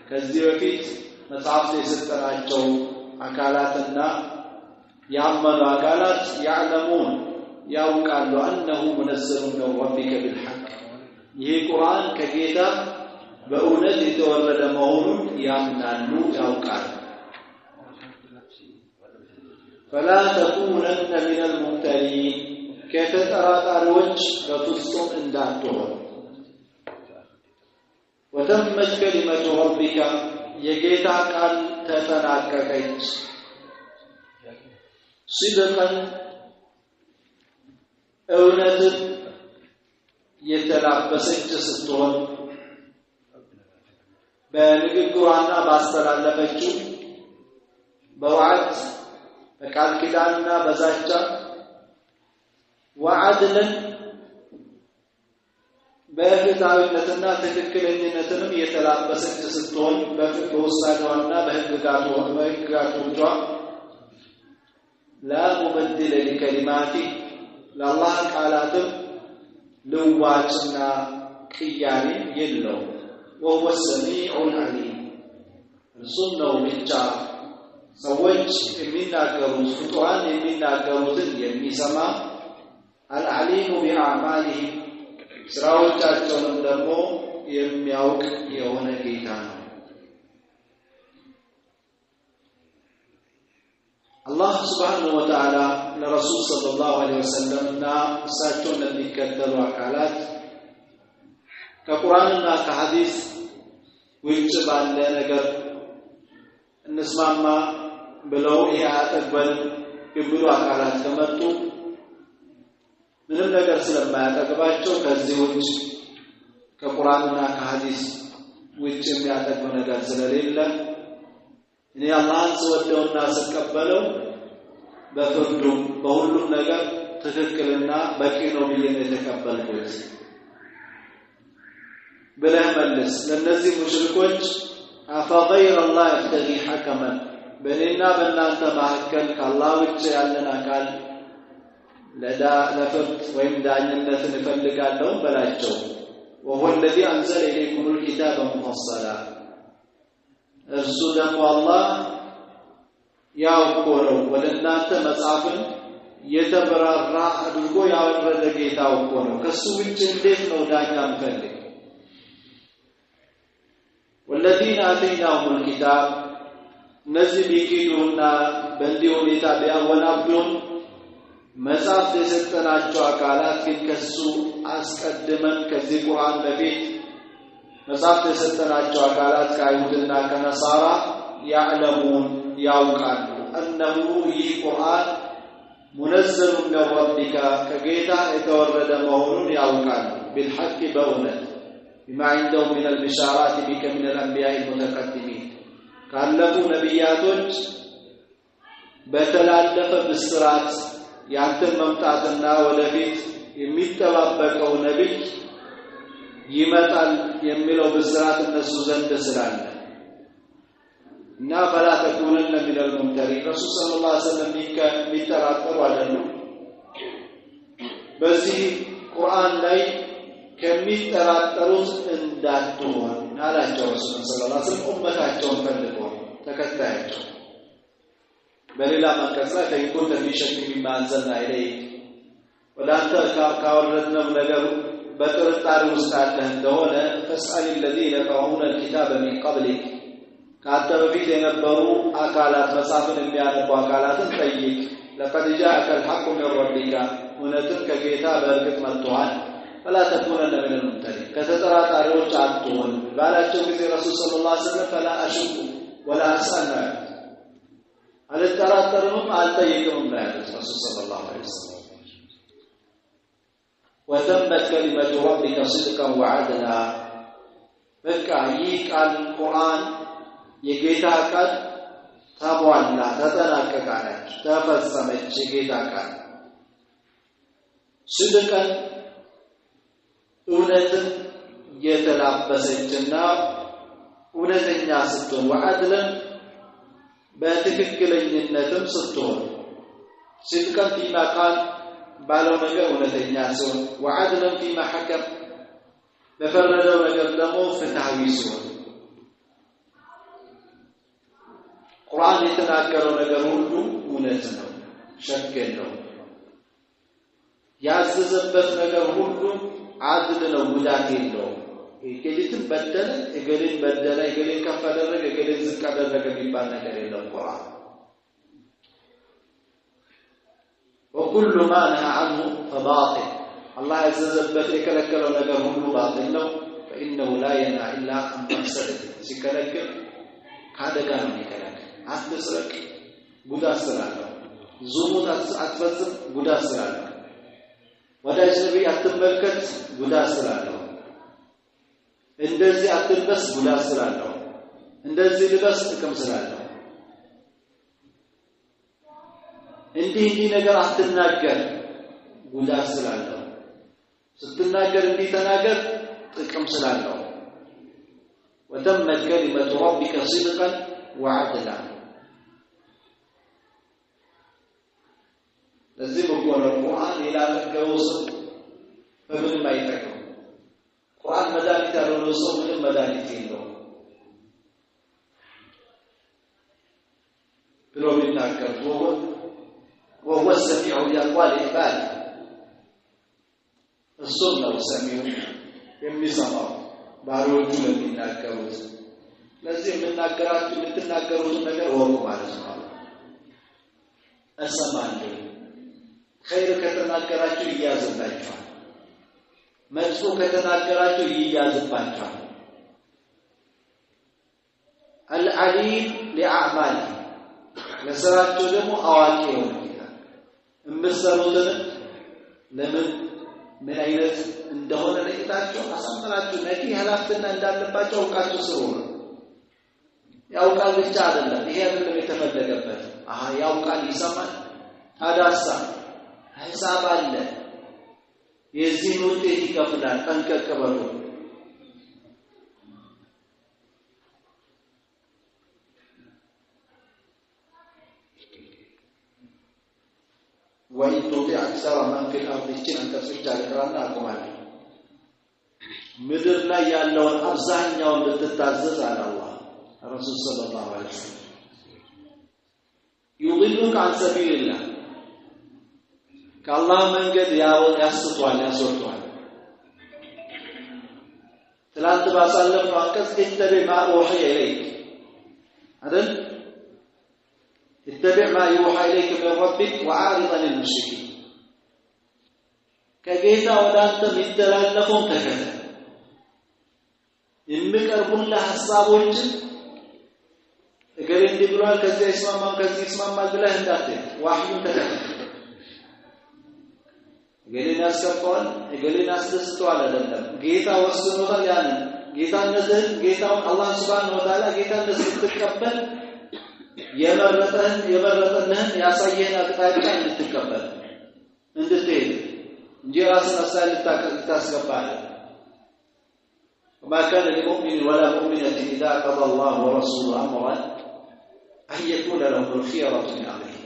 ከዚህ በፊት መጽሐፍ የተሰጠናቸው አካላትና ያመኑ አካላት ያዕለሙን ያውቃሉ أنه منزل من ربك بالحق ይህ ቁርአን ከጌታ በእውነት የተወረደ መሆኑን ያምናሉ ያውቃሉ فلا تكونن من الممترين ከተጠራጣሪዎች በፍጹም እንዳትሆን وتمت كلمة ربك የጌታ ቃል ተጠናቀቀች صدقا እውነትን የተላበሰች ስትሆን በንግግሯና ባስተላለፈችው በወዓድ በቃል ኪዳንና በዛቻ ወዓድልን በፍትሃዊነትና ትክክለኝነትንም የተላበሰች ስትሆን በውሳኔዋና በሕግጋቶቿ لا مبدل لكلماته ለአላህ ቃላትም ልዋጭና ቅያሜ የለውም وهو السميع العليم እርሱም ነው ብቻ ሰዎች የሚናገሩት ፍጡራን የሚናገሩትን የሚሰማ العليم بأعمالهم ስራዎቻቸውን ደግሞ የሚያውቅ የሆነ ጌታ ነው الله سبحانه وتعالى لرسول صلى الله عليه وسلم نا እሳቸውን ለሚከተሉ አካላት ከቁርአንና ከሐዲስ ውጭ ባለ ነገር እንስማማ ብለው ያጠቅበል የሚሉ አካላት ከመጡ ምንም ነገር ስለማያጠቅባቸው ከዚህ ውጭ ከቁርአንና ከሐዲስ ውጭ የሚያጠቅብ ነገር ስለሌለ እኔ አላህን ስወደውና ስቀበለው በፍርዱ በሁሉም ነገር ትክክልና በቂ ነው ብዬ የተቀበልኩት ብለህ መልስ ለነዚህ ሙሽሪኮች አፈغير الله يبتغي حكما በእኔና በእናንተ መካከል ከአላህ ውጭ ያለን አካል ለፍርድ ወይም ዳኝነትን እፈልጋለሁ በላቸው وهو الذي أنزل إليكم الكتاب مفصلا እርሱ ደግሞ አላህ ያውቆለው ወደ እናንተ መጽሐፍን የተበራራ አድርጎ ያወረደ ጌታ ነው ከሱ ውጭ እንዴት ነው ዳኛ እንፈልግ والذين آتيناهم الكتاب እነዚህ ቢኪዱና በእንዲህ ሁኔታ ቢያወናብዱም መጽሐፍ የሰጠናቸው አካላት ግን ከሱ አስቀድመን ከዚህ ቁርአን በፊት መጽሐፍ የሰጠናቸው አካላት ከአይሁድና ከነሳራ ያዕለሙን ያውቃሉ أنه ይህ ቁርአን منزل من ربك ከጌታ የተወረደ መሆኑን ያውቃሉ بالحق በእውነት بما عندهم من البشارات بك من الأنبياء المتقدمين ካለፉ ነቢያቶች በተላለፈ ብስራት ያንተን መምጣትና ወደፊት የሚጠባበቀው ነብይ ይመጣል የሚለው ብስራት እነሱ ዘንድ ስላለ እና فلا تكونن من الممترين رسول صلى الله عليه وسلم የሚጠራጠሩ አይደሉም በዚህ ቁርአን ላይ ከሚጠራጠሩት እንዳትሆን አላቸው ረሱል ሰለላሁ ዐለይሂ ወሰለም ኡመታቸውን ፈልገው ተከታያቸው በሌላ አንቀጽ ላይ ከይኩን ተፊሸክ የሚማንዘና ኢለይ ወዳንተ ካወረድነው ነገር በጥርጣሬ ውስጥ አለ እንደሆነ فاسأل الذين يقرؤون الكتاب من قبلك ካንተ በፊት የነበሩ አካላት መጽሐፍን የሚያነቡ አካላትን ጠይቅ لقد جاءك الحق من ربك እውነትም ከጌታ በእርግጥ መጥቷል فلا تكونن من الممترين ከተጠራጣሪዎች አትሁን ባላቸው ጊዜ ረሱል ሰለላሁ ዐለይሂ ወሰለም فلا أشك ولا أسأل አልጠራጠርም አልጠይቅም ማለት ረሱል ሰለላሁ ዐለይሂ ወሰለም وتمت كلمة ربك صدقا وعدلا በቃ ይህ ቃል ቁርአን የጌታ ቃል ታሟላ ተጠናቀቀች ተፈጸመች የጌታ ቃል صدقን እውነትን የተላበሰችና እውነተኛ ስትሆን وعدلا በትክክለኝነትም ስትሆን صدقን فيما قال ባለው ነገር እውነተኛ ሲሆን وعدلا فيما حكم በፈረደው ነገር ደግሞ ፍትሃዊ ሲሆን ቁርአን የተናገረው ነገር ሁሉ እውነት ነው ሸክ የለውም ያዘዘበት ነገር ሁሉ አድል ነው ጉዳት የለውም እገሊትን በደለ እገሊን በደለ እገሊን ከፍ አደረገ እገሊን ዝቅ አደረገ የሚባል ነገር የለውም ቁርአን وكل ما نهى عنه فباطل الله يعززበት የከለከለው ነገር ሁሉ ባጢል ነው فإنه لا ينهى إلا عن مفسدة ሲከለክል ካደጋ ነው የሚከለክል አትስረቅ ጉዳት ስላለው ዙሙት አትፈጽም ጉዳት ስላለው ወደ አጅነቢ አትመልከት ጉዳት ስላለው እንደዚህ አትልበስ ጉዳት ስላለው እንደዚህ ልበስ ጥቅም ስላለው እንዲህ ነገር አትናገር ጉዳት ስላለው ስትናገር እንዲህ ተናገር ጥቅም ስላለው وتمت كلمة ربك صدقا وعدلا ለዚህ በቆረ ቁርአን ይላልከው ሰው በምንም አይጠቅም ቁርአን መድኃኒት ያለው ሰው ምንም መድኃኒት የለውም ብሎ ቢናገር وهو السميع لأقوال عباده السنة والسميع የሚሰማው ባሮቹ ለሚናገሩት ለዚህ የምትናገሩት ነገር ወሩ ማለት ነው አሰማንዴ خير ከተናገራችሁ ይያዝባችኋል መጥፎ ከተናገራችሁ ይያዝባችኋል العليم لأعماله ለስራችሁ ደግሞ አዋቂ ነው እምሰሩትን ለምን ምን አይነት እንደሆነ ለይታችሁ አሳምራችሁ ነቂ ሐላፍትና እንዳለባችሁ አውቃችሁ ስሩ ያውቃል ብቻ አይደለም ይሄ አይደለም የተፈለገበት ያውቃል ይሰማል ታዳሳ ሐሳብ አለ የዚህ ውጤት ይከፍላል ጠንቀቀበሉ وإن تطع أكثر من في الأرض أنت تسجع لقرانا أقوال ምድር ላይ ያለውን አብዛኛውን ልትታዘዝ አለ አላህ ረሱል ሰለላሁ ዐለይሂ ወሰለም يضلك عن سبيل الله ከአላህ መንገድ ያስቷል ያስወጣል ትላንት ባሳለፈው አንቀጽ اتبع ما أوحي إليك አይደል اتبع ما يوحى إليك من ربك وعارض عن المشركين ከጌታ ወዳንተ የሚተላለፈው ተከተል የሚቀርቡልህ ሐሳቦች እገሌ እንዲብሏል ከዚህ ይስማማል ብለህ እንዳትል ዋህዩን ተከተል እገሌን ያስከፋዋል እገሌን ያስደስተዋል አይደለም ጌታ ወስኖታል ያንን ጌታውን አላህ Subhanahu Wa Ta'ala ጌታን ስትቀበል የመረጠልህን ያሳየህን አቅጣጫ እንድትቀበል እንድትሄድ እንጂ ራስን አሳል ልታስገባለህ وما كان لمؤمن ولا مؤمنة إذا قضى الله ورسوله أمرا أن يكون لهم الخيرة من أمره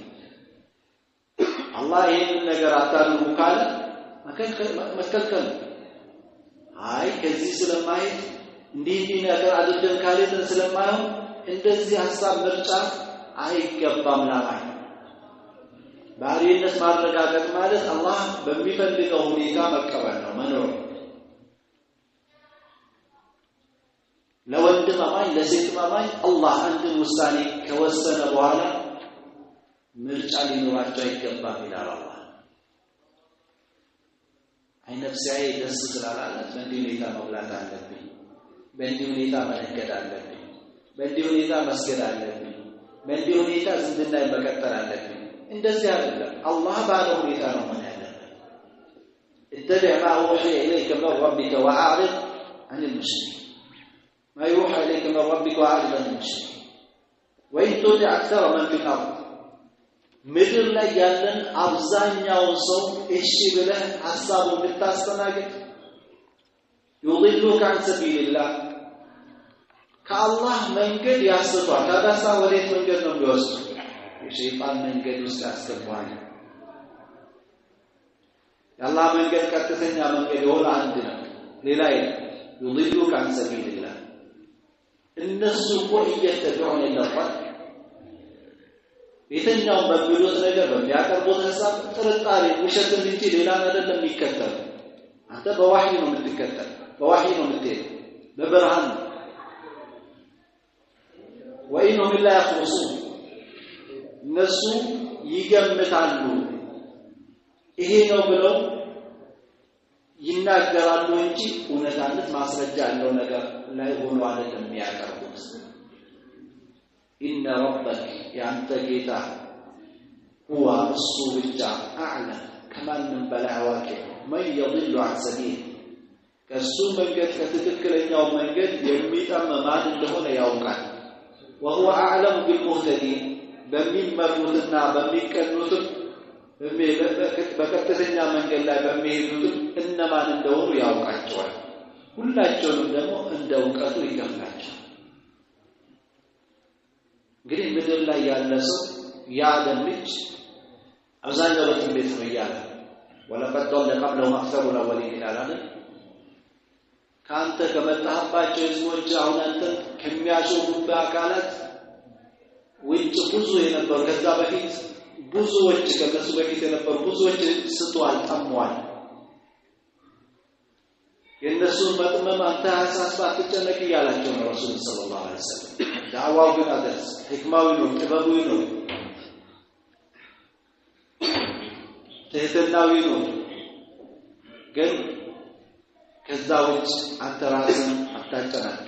الله ይህንን ነገር አታድርጉ ካለ መከልከል አይ ከዚህ ስለማይት እንዲህ ነገር አድርገን ካለን ስለማይሆን እንደዚህ ሐሳብ ምርጫ አይገባም ለማለት ባሪነት ማረጋገጥ ማለት አላህ በሚፈልገው ሁኔታ መቀበል ነው መኖር ለወንድም አማኝ ለሴት አማኝ አላህ አንድን ውሳኔ ከወሰነ በኋላ ምርጫ ሊኖራቸው አይገባም ይላል አላህ አይነፍሳዬ ደስ ስላላለት በእንዲህ ሁኔታ መብላት አለብኝ በእንዲህ ሁኔታ መነገድ አለብኝ በእንዲህ ሁኔታ መስገድ አለብኝ በዚህ ሁኔታ ዝምድና መቀጠል አለብን እንደዚህ አይደለም አላህ ባለው ሁኔታ ነው ማለት اتبع ما أوحي إليك من ربك وأعرض عن المشركين ما يوحى إليك من ربك وأعرض عن المشركين وإن تطع أكثر من في الأرض ምድር ላይ ያለን አብዛኛው ሰው እሺ ብለህ ሐሳቡን ብታስተናግድ يضلوك عن سبيل الله ከአላህ መንገድ ያስቷል ታዳሳ ወዴት መንገድ ነው የሚወስዱ የሸይጣን መንገድ ውስጥ ያስገባል የአላህ መንገድ ቀጥተኛ መንገድ የሆነ አንድ ነው ሌላ የለም يضلوك عن سبيل الله እነሱ ቆይተው ይለፋል የተኛው በሚሉት ነገር በሚያቀርቡት ሐሳብ ጥርጣሬ ውሸትን እንጂ ሌላ አይደለም የሚከተል አንተ በዋህይ ነው የምትከተል በዋህይ ነው የምትሄድ በብርሃን وإنهم لا يخرصون እነሱ ይገምታሉ ይሄ ነው ብለው ይናገራሉ እንጂ እውነታነት ማስረጃ ያለው ነገር ላይ ሆኖ አይደለም የሚያቀርቡት إن ربك ያንተ ጌታ هو الصبجة أعلى كمان من بلاواك من يضل عن سبيل ከሱ መንገድ ከትክክለኛው መንገድ የሚጠመማን እንደሆነ ያውቃል وهو أعلم بالمهتدين በሚመሩትና በሚቀኑት በቀጥተኛ መንገድ ላይ በሚሄዱት እነማን እንደሆኑ ያውቃቸዋል ሁላቸውንም ደግሞ እንደ ዕውቀቱ ይከፍላቸዋል እንግዲህ ምድር ላይ ያለ ሰው ያደም ልጅ አብዛኛው በትንቢት ነው ያለ ወለቀድ ضل قبلهم أكثر الأولين ይላል ካንተ ከመጣህባቸው ህዝቦች አሁን አንተ ከሚያሾፉት አካላት ውጭ ብዙ የነበሩ ከዛ በፊት ብዙዎች ከነሱ በፊት የነበሩ ብዙዎች ስተዋል ጠሟል የነሱን መጥመም አንተ አሳስባት ተጨነቅ ይያላቸው ነው ረሱል ሰለላሁ ዐለይሂ ወሰለም ዳዋው ግን አደረስ ህክማው ነው ጥበቡ ነው ተህተናዊ ነው ግን ከዛውጭ አንተ ራስን አታጨናቅ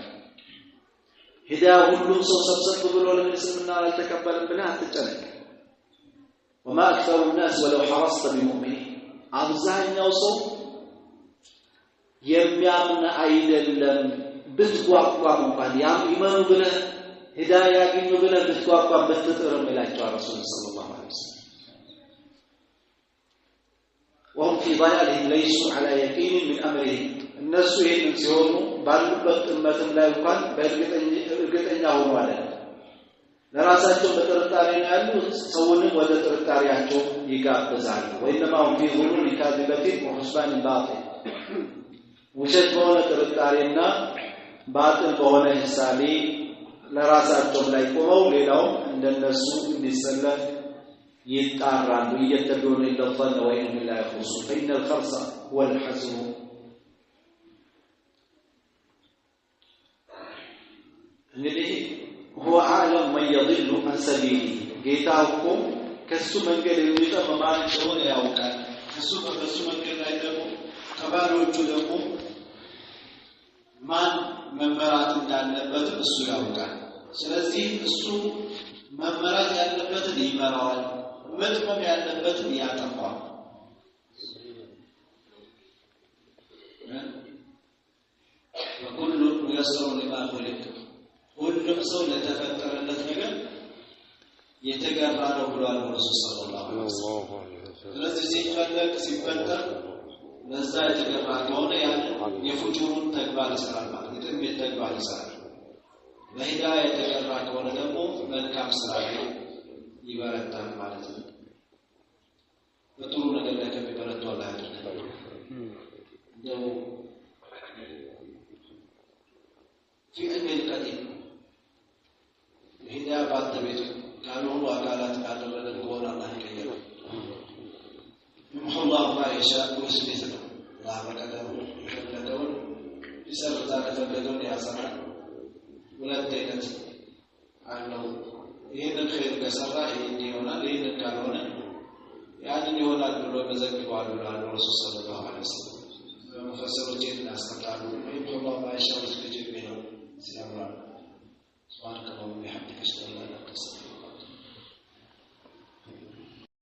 ሂዳ ሁሉም ሰው ሰብሰብ ብሎ ለምስልምና አልተቀበልም ብለህ አትጨነቅ وما أكثر الناس ولو حرصت بمؤمنين አብዛኛው ሰው የሚያምን አይደለም ብትጓጓም እንኳን ይመኑ ብለህ ሂዳያ ያገኙ ብለህ ብትጓጓም በትጥርም ይላቸው ረሱል ሰለላሁ ዐለይሂ ወሰለም وهم في ضلالهم ليسوا على يقين من أمرهم الناس ይሄን ሲሆኑ ባሉበት ጥመትም ላይ እንኳን በእርግጠኛ ሆኖ ማለት ለራሳቸው በጥርጣሬ ነው ያሉት ሰውንም ወደ ጥርጣሬያቸው ይጋብዛሉ ወይንማ في ظنون كاذبة وحسبان باطل ውሸት በሆነ ጥርጣሬና ባጥል በሆነ ሐሳቢ ለራሳቸው ላይ ቆመው ሌላው እንደነሱ እንዲሰለፍ ይጣራሉ እየተደረገ እንደፈነ ወይም لا يخرصون فإن الخرص هو الحزم እንግዲህ هو أعلم من يضل عن سبيله ጌታው ከሱ መንገድ የሚጠፋ ማን እንደሆነ ያውቃል ከሱ መንገድ ላይ ደግሞ ከባሮቹ ደግሞ ማን መመራት እንዳለበት እሱ ያውቃል ስለዚህ እሱ መመራት ያለበትን ይመራዋል መጥመም ያለበትን ያጠፋዋል وكل يسر لما خلق ሁሉም ሰው ለተፈጠረለት ነገር የተገራ ነው ብሏል ረሱል ሰለላሁ ዐለይሂ ወሰለም ስለዚህ ሲፈለግ ሲፈጠር ለዛ የተገራ ከሆነ ያን የፍጡሩን ተግባር ይሰራል ማለት የትንቢት ተግባር ይሰራል ለሂዳያ የተገራ ከሆነ ደግሞ መልካም ስራ ይበረታል ማለት ነው በጥሩ ነገር ላይ ከሚበረቱ አላህ ያድርገን ነው في علم القديم هنا بعد بيت كانوا وقالات قالوا لنا الله يكير الله ما يشاء ويسلم لا بقدر يفلدون بسبب ذلك فلدون يا سمع ولا تينت عنه ይሄን ኸይር ከሰራ ይሄን ይሆናል ይሄን ካልሆነ ያንን ይሆናል ብሎ መዘግበዋል ረሱል ሰለላሁ ዐለይሂ ወሰለም